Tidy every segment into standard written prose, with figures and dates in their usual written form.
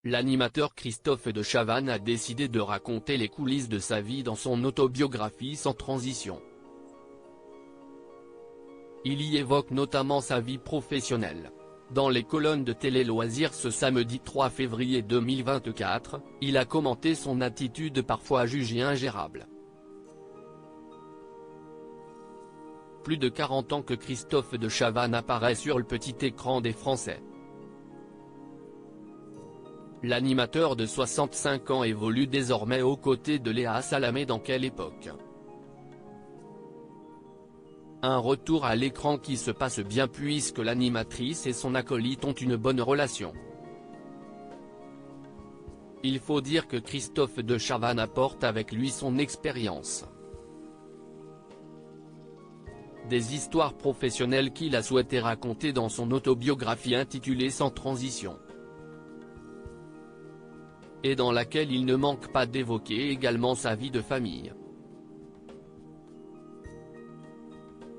L'animateur Christophe de Chavannes a décidé de raconter les coulisses de sa vie dans son autobiographie Sans transition. Il y évoque notamment sa vie professionnelle. Dans les colonnes de Télé Loisirs ce samedi 3 février 2024, il a commenté son attitude parfois jugée ingérable. Plus de 40 ans que Christophe de Chavannes apparaît sur le petit écran des Français. L'animateur de 65 ans évolue désormais aux côtés de Léa Salamé. Dans quelle époque? Un retour à l'écran qui se passe bien puisque l'animatrice et son acolyte ont une bonne relation. Il faut dire que Christophe de Chavannes apporte avec lui son expérience. Des histoires professionnelles qu'il a souhaité raconter dans son autobiographie intitulée Sans transition. Et dans laquelle il ne manque pas d'évoquer également sa vie de famille.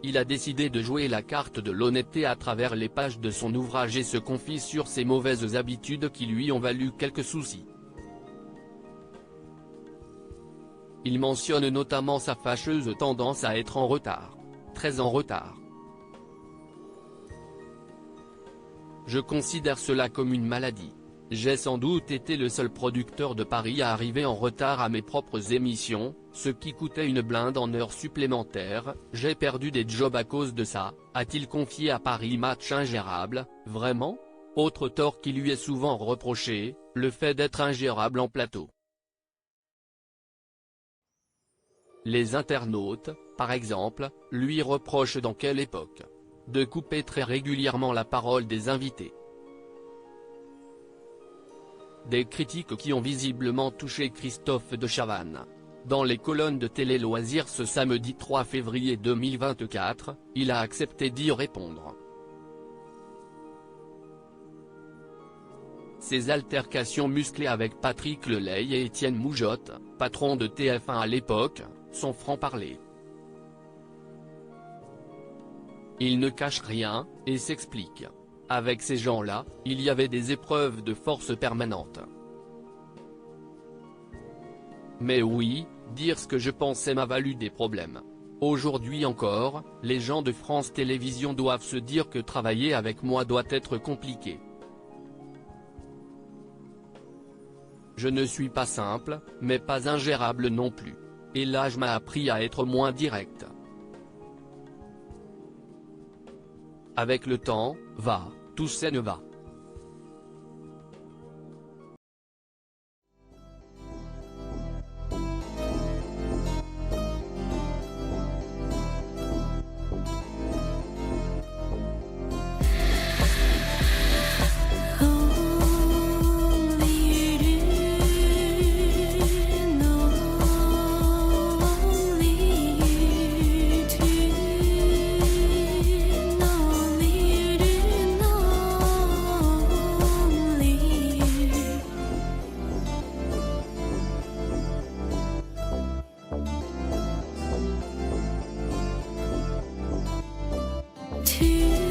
Il a décidé de jouer la carte de l'honnêteté à travers les pages de son ouvrage et se confie sur ses mauvaises habitudes qui lui ont valu quelques soucis. Il mentionne notamment sa fâcheuse tendance à être en retard. Très en retard. Je considère cela comme une maladie. J'ai sans doute été le seul producteur de Paris à arriver en retard à mes propres émissions, ce qui coûtait une blinde en heures supplémentaires. J'ai perdu des jobs à cause de ça, a-t-il confié à Paris Match. Ingérable, vraiment? Autre tort qui lui est souvent reproché, le fait d'être ingérable en plateau. Les internautes, par exemple, lui reprochent dans quelle époque? De couper très régulièrement la parole des invités. Des critiques qui ont visiblement touché Christophe de Chavannes. Dans les colonnes de Télé Loisirs ce samedi 3 février 2024, il a accepté d'y répondre. Ses altercations musclées avec Patrick Lelay et Étienne Moujotte, patron de TF1 à l'époque, sont franc-parler. Il ne cache rien, et s'explique. Avec ces gens-là, il y avait des épreuves de force permanentes. Mais oui, dire ce que je pensais m'a valu des problèmes. Aujourd'hui encore, les gens de France Télévisions doivent se dire que travailler avec moi doit être compliqué. Je ne suis pas simple, mais pas ingérable non plus. Et l'âge m'a appris à être moins direct. Avec le temps, tout ça ne va. To